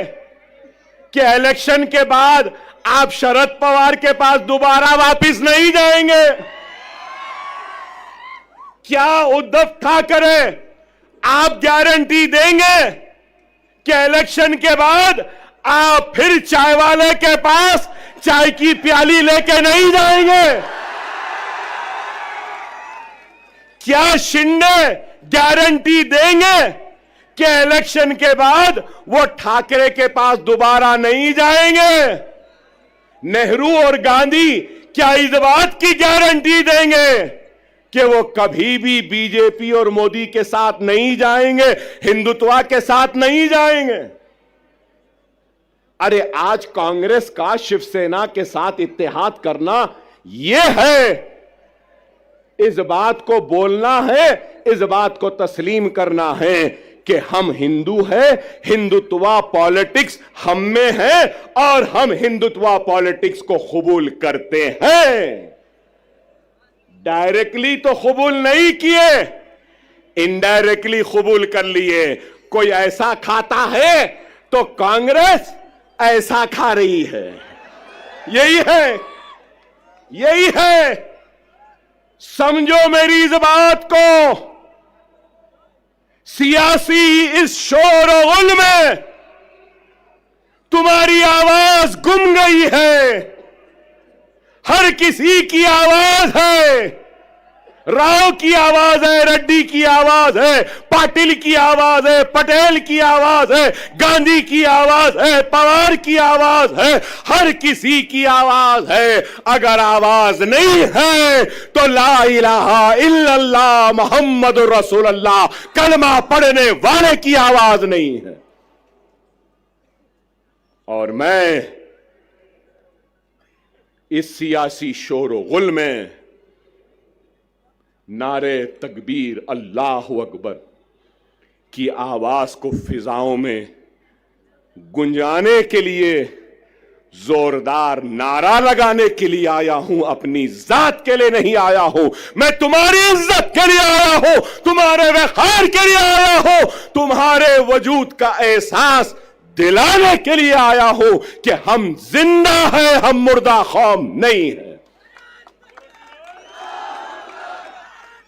कि इलेक्शन के बाद आप शरद पवार के पास दोबारा वापस नहीं जाएंगे? क्या उद्धव ठाकरे आप गारंटी देंगे कि इलेक्शन के बाद आप फिर चाय वाले के पास चाय की प्याली लेके नहीं जाएंगे? क्या शिंदे गारंटी देंगे कि इलेक्शन के बाद वो ठाकरे के पास दोबारा नहीं जाएंगे? नेहरू और गांधी क्या इस बात की गारंटी देंगे कि वो कभी भी बीजेपी और मोदी के साथ नहीं जाएंगे, हिंदुत्व के साथ नहीं जाएंगे? अरे आज कांग्रेस का शिवसेना के साथ इत्तेहाद करना यह है, इस बात को बोलना है, इस बात को तस्लीम करना है कि हम हिंदू हैं, हिंदुत्व पॉलिटिक्स हम में है और हम हिंदुत्व पॉलिटिक्स को कबूल करते हैं। डायरेक्टली तो कबूल नहीं किए, इनडायरेक्टली कबूल कर लिए। कोई ऐसा खाता है तो कांग्रेस ऐसा खा रही है। यही है। समझो मेरी इस बात को। सियासी इस शोर और गुल में तुम्हारी आवाज गुम गई है। हर किसी की आवाज है। राव की आवाज है, रेड्डी की आवाज है, पाटिल की आवाज है, पटेल की आवाज है, गांधी की आवाज है, पवार की आवाज है, हर किसी की आवाज है। अगर आवाज नहीं है तो ला इलाहा इल्लल्लाह मुहम्मदुर रसूलुल्लाह कलमा पढ़ने वाले की आवाज नहीं है। और मैं इस सियासी शोर व गुल में नारे तकबीर, अल्लाहु अकबर की आवाज को फिजाओं में गुंजाने के लिए, जोरदार नारा लगाने के लिए आया हूं, अपनी जात के लिए नहीं आया हूं। मैं तुम्हारी इज्जत के लिए आया हूं, तुम्हारे वक़ार के लिए आया हूं, तुम्हारे वजूद का एहसास दिलाने के लिए आया हूं कि हम जिंदा हैं, हम मुर्दा कौम नहीं है।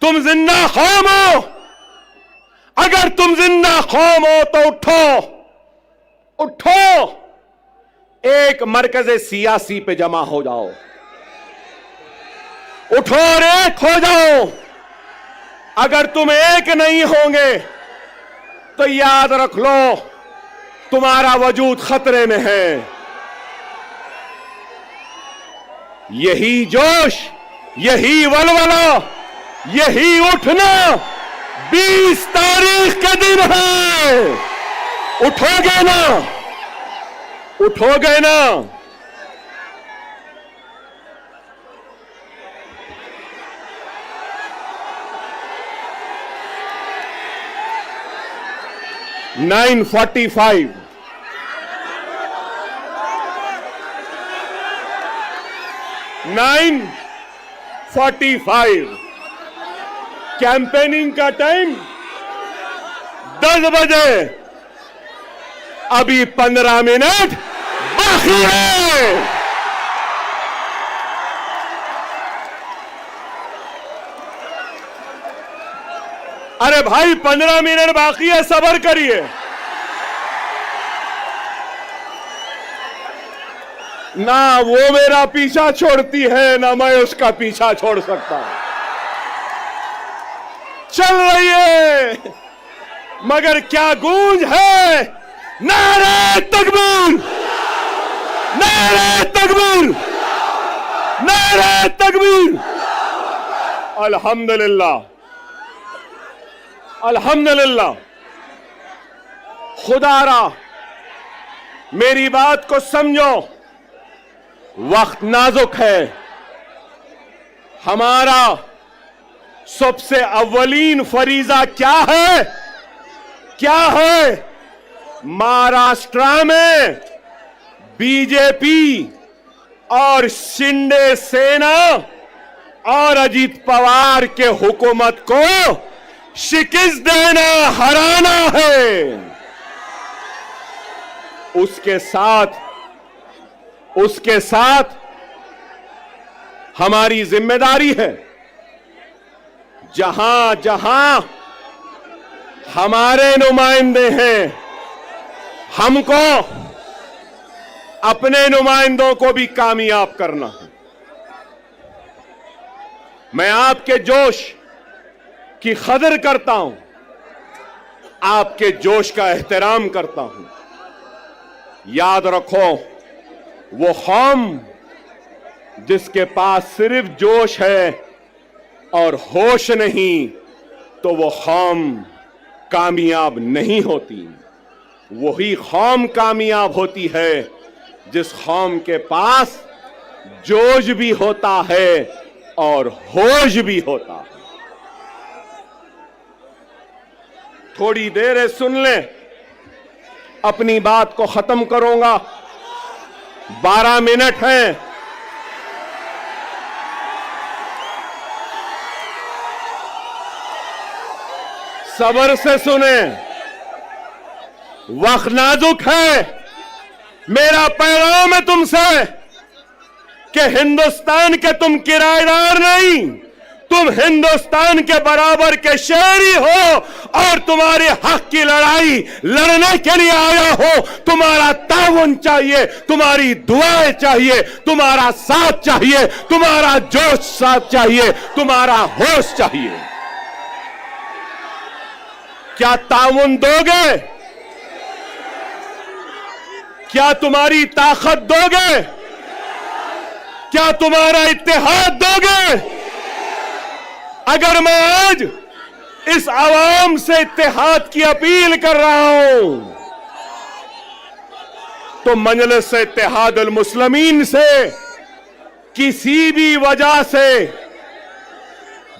तुम जिंदा कौम हो। अगर तुम जिंदा कौम हो तो उठो, उठो, एक मरकज सियासी पे जमा हो जाओ, उठो और एक हो जाओ। अगर तुम एक नहीं होंगे तो याद रख लो तुम्हारा वजूद खतरे में है। यही जोश, यही वलवला, यही उठना 20 तारीख के दिन है। उठोगे ना, उठोगे ना। (9:45) 9:45 कैंपेनिंग का टाइम 10 बजे। अभी 15 मिनट बाकी है। अरे भाई 15 मिनट बाकी है, सब्र करिए। ना वो मेरा पीछा छोड़ती है, ना मैं उसका पीछा छोड़ सकता। चल रही है, मगर क्या गूंज है। नारे तकबीर, नारे तकबीर, नारे तकबीर। अल्हम्दुलिल्लाह, अल्हम्दुलिल्लाह। खुदारा मेरी बात को समझो, वक्त नाजुक है। हमारा सबसे अव्वलीन फरीजा क्या है? क्या है? महाराष्ट्र में बीजेपी और शिंदे सेना और अजीत पवार के हुकूमत को शिकस्त देना, हराना है। उसके साथ हमारी जिम्मेदारी है, जहां जहां हमारे नुमाइंदे हैं, हमको अपने नुमाइंदों को भी कामयाब करना है। मैं आपके जोश की कदर करता हूं, आपके जोश का एहतराम करता हूं। याद रखो, वो कौम जिसके पास सिर्फ जोश है और होश नहीं, तो वो कौम कामयाब नहीं होती। वही कौम कामयाब होती है जिस कौम के पास जोश भी होता है और होश भी होता है। थोड़ी देर है, सुन लें, अपनी बात को खत्म करूंगा। 12 मिनट हैं। सब्र से सुने, वक्त नाजुक है। मेरा पैगाम है तुमसे कि हिंदुस्तान के तुम किराएदार नहीं, तुम हिंदुस्तान के बराबर के शहरी हो और तुम्हारे हक की लड़ाई लड़ने के लिए आया हो। तुम्हारा ताउन चाहिए, तुम्हारी दुआएं चाहिए, तुम्हारा साथ चाहिए, तुम्हारा जोश साथ चाहिए, तुम्हारा होश चाहिए। क्या ताउन दोगे? क्या तुम्हारी ताकत दोगे? क्या तुम्हारा इत्तेहाद दोगे? अगर मैं आज इस आवाम से इत्तेहाद की अपील कर रहा हूं, तो मजलिस इत्तेहादुल मुस्लिमीन से किसी भी वजह से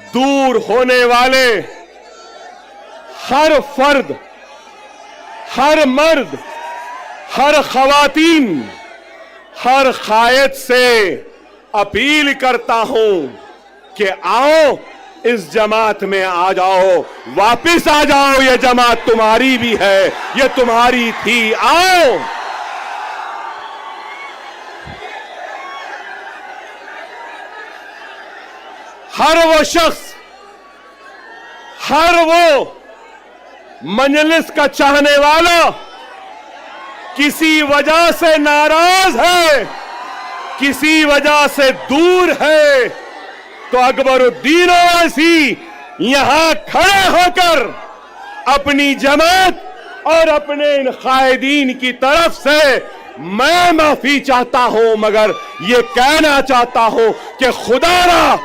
दूर होने वाले हर फर्द हर मर्द, हर खवातीन, हर कायद से अपील करता हूं कि आओ इस जमात में आ जाओ, वापिस आ जाओ। ये जमात तुम्हारी भी है, ये तुम्हारी थी, आओ। हर वो शख्स, हर वो मजलिस का चाहने वाला किसी वजह से नाराज है, किसी वजह से दूर है, तो अकबरुद्दीन ओवैसी यहां खड़े होकर अपनी जमात और अपने इन कायदीन की तरफ से मैं माफी चाहता हूं, मगर ये कहना चाहता हूं कि खुदारा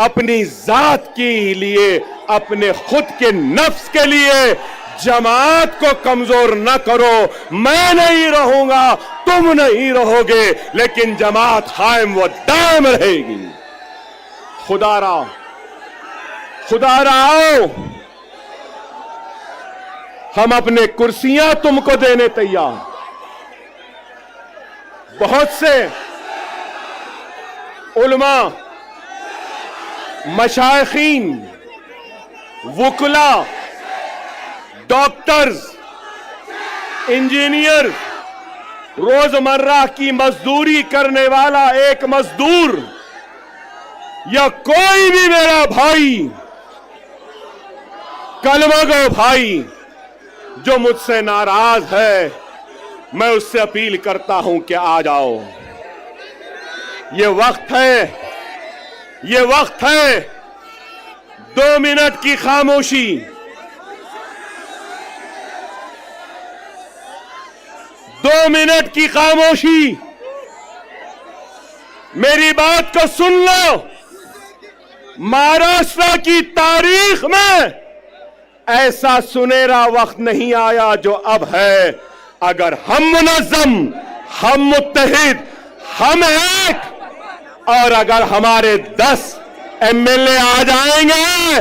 अपनी जात के लिए, अपने खुद के नफ्स के लिए जमात को कमजोर न करो। मैं नहीं रहूंगा, तुम नहीं रहोगे, लेकिन जमात कायम व दायम रहेगी। खुदारा, खुदारा आओ, हम अपने कुर्सियां तुमको देने तैयार। बहुत से उलमा, मशाइखीन, वुकला, डॉक्टर्स, इंजीनियर, रोजमर्रा की मजदूरी करने वाला एक मजदूर या कोई भी मेरा भाई, कलमागो भाई जो मुझसे नाराज है, मैं उससे अपील करता हूं कि आ जाओ। ये वक्त है, ये वक्त है 2 मिनट की खामोशी। 2 मिनट की खामोशी, मेरी बात को सुन लो। महाराष्ट्र की तारीख में ऐसा सुनहरा वक्त नहीं आया जो अब है। अगर हम मुनज़्ज़म, हम मुत्तहिद, हम एक, और अगर हमारे 10 एमएलए आ जाएंगे,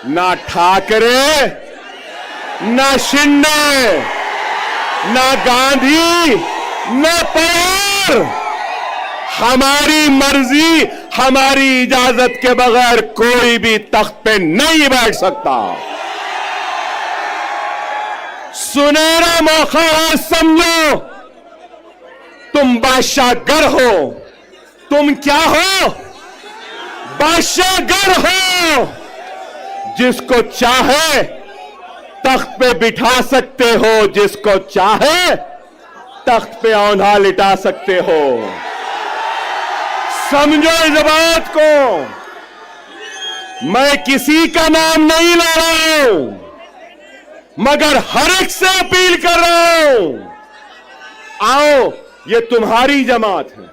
ना ठाकरे, ना शिंदे, ना गांधी, ना पवार, हमारी मर्जी, हमारी इजाजत के बगैर कोई भी तख्त पे नहीं बैठ सकता। सुनहरा मौका है, समझो। तुम बादशाहगर हो। तुम क्या हो? बादशाहगर हो। जिसको चाहे तख्त पे बिठा सकते हो, जिसको चाहे तख्त पे औंधा लिटा सकते हो। समझो इस बात को। मैं किसी का नाम नहीं ले रहा हूं, मगर हर एक से अपील कर रहा हूं, आओ, ये तुम्हारी जमात है,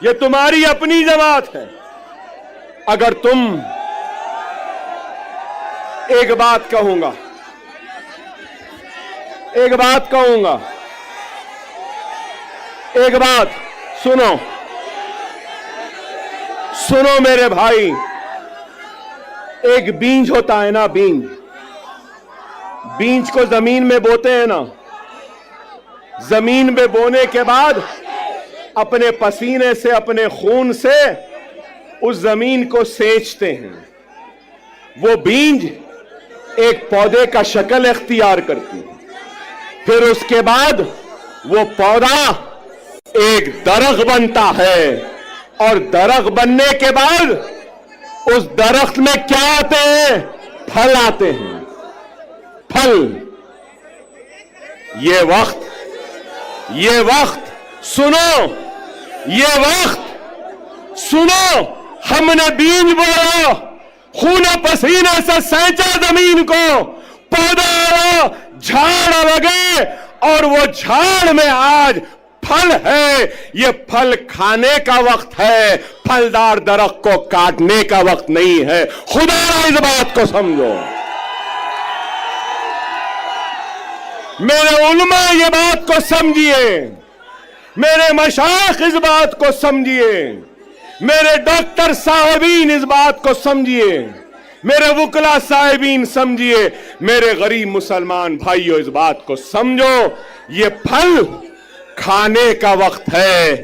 ये तुम्हारी अपनी जमात है। अगर तुम, एक बात कहूंगा, एक बात कहूंगा, एक बात सुनो, सुनो मेरे भाई। एक बीज होता है ना, बीज, बीज को जमीन में बोते हैं ना, जमीन में बोने के बाद अपने पसीने से, अपने खून से उस जमीन को सेंचते हैं। वो बीज एक पौधे का शक्ल इख्तियार करती है। फिर उसके बाद वो पौधा एक दरख्त बनता है, और दरख्त बनने के बाद उस दरख्त में क्या आते हैं? फल आते हैं। फल। ये वक्त सुनो, ये वक्त सुनो। हमने बीज बोया, खून पसीने से सेंचा जमीन को, पौधा आया, झाड़ लगे, और वो झाड़ में आज फल है। ये फल खाने का वक्त है, फलदार दरख्त को काटने का वक्त नहीं है। खुदा इस बात को समझो। मेरे उलमा ये बात को समझिए, मेरे मशाइख इस बात को समझिए, मेरे डॉक्टर साहबीन इस बात को समझिए मेरे वुकला साहिबीन समझिए, मेरे गरीब मुसलमान भाइयों इस बात को समझो, ये फल खाने का वक्त है,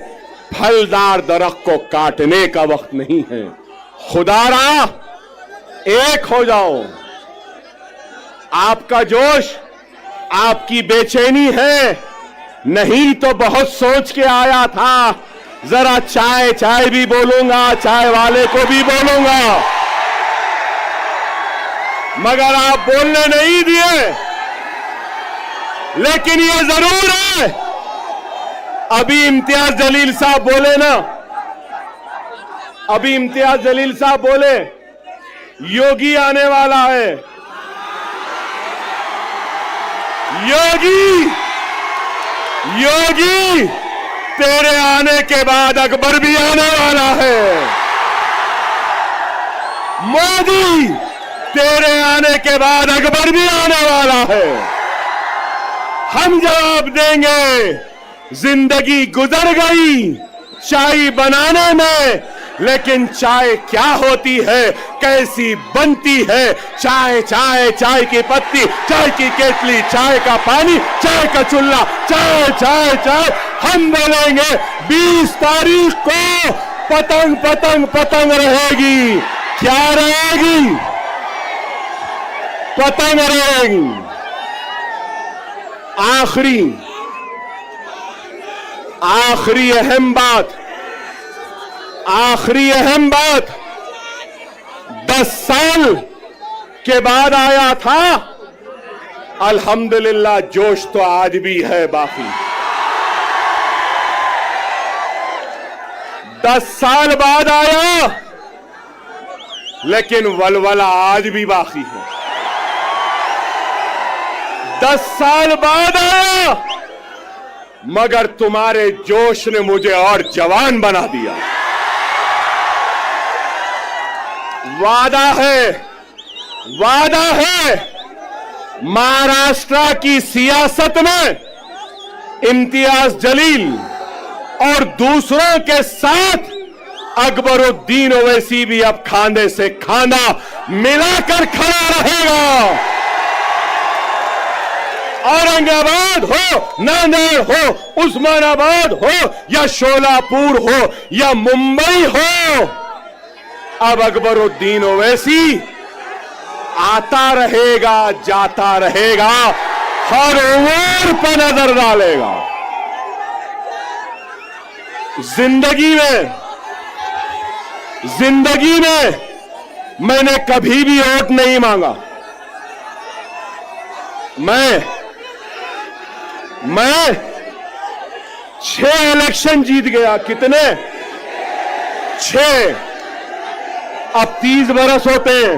फलदार दरख्त को काटने का वक्त नहीं है। खुदारा एक हो जाओ। आपका जोश, आपकी बेचैनी है, नहीं तो बहुत सोच के आया था, जरा चाय चाय भी बोलूंगा, चाय वाले को भी बोलूंगा, मगर आप बोलने नहीं दिए। लेकिन ये जरूर है, अभी इम्तियाज जलील साहब बोले ना, अभी इम्तियाज जलील साहब बोले योगी आने वाला है। योगी, योगी तेरे आने के बाद अकबर भी आने वाला है। मोदी तेरे आने के बाद अकबर भी आने वाला है। हम जवाब देंगे, जिंदगी गुजर गई चाय बनाने में, लेकिन चाय क्या होती है, कैसी बनती है। चाय चाय, चाय की पत्ती, चाय की केतली, चाय का पानी, चाय का चूल्हा, चाय चाय चाय। हम बोलेंगे 20 तारीख को पतंग पतंग पतंग रहेगी। क्या रहेगी? पतंग रहेगी। आखिरी अहम बात, आखिरी अहम बात, 10 साल के बाद आया था, अल्हम्दुलिल्लाह जोश तो आज भी है बाकी। 10 साल बाद आया, लेकिन वलवला आज भी बाकी है। 10 साल बाद आया, मगर तुम्हारे जोश ने मुझे और जवान बना दिया। वादा है, वादा है, महाराष्ट्र की सियासत में इम्तियाज जलील और दूसरों के साथ अकबरुद्दीन ओवैसी भी अब खांधे से खांधा मिलाकर खड़ा रहेगा। औरंगाबाद हो, नांदेड़ हो, उस्मानाबाद हो या शोलापुर हो या मुंबई हो, अब अकबरुद्दीन ओवैसी आता रहेगा, जाता रहेगा, हर उम्र पर नजर डालेगा। जिंदगी में मैंने कभी भी वोट नहीं मांगा। मैं 6 इलेक्शन जीत गया। कितने? 6। अब 30 बरस होते हैं।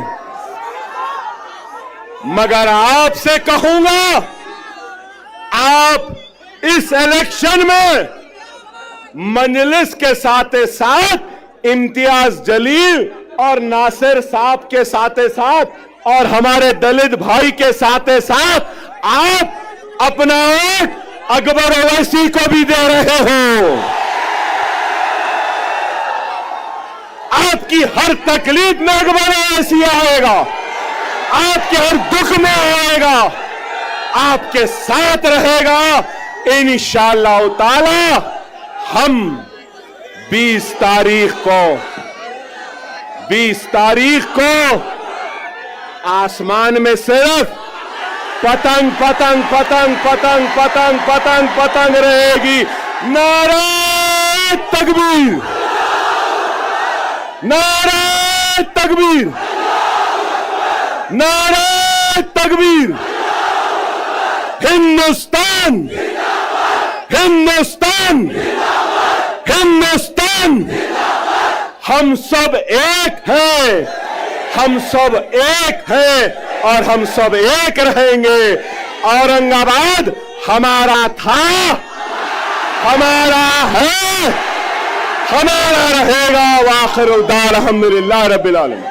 मगर आपसे कहूंगा, आप इस इलेक्शन में मजलिस के साथ साथ इम्तियाज जलील और नासिर साहब के साथ साथ और हमारे दलित भाई के साथ साथ आप अपना वोट अकबर ओवैसी को भी दे रहे हो। आपकी हर तकलीफ में अकबर ओवैसी आएगा, आपके हर दुख में आएगा, आपके साथ रहेगा। इंशाअल्लाह ताला हम 20 तारीख को आसमान में सिर्फ पतंग पतंग पतंग पतंग पतंग पतंग पतंग रहेगी। नारे तकबीर, नारे तकबीर, नारे तकबीर। हिंदुस्तान, हिंदुस्तान, हिंदुस्तान। हम सब एक हैं, हम सब एक हैं और हम सब एक रहेंगे। औरंगाबाद हमारा था, हमारा है, हमारा रहेगा। वाखिर दार अल्हम्दुलिल्लाह रब्बिल आलमीन।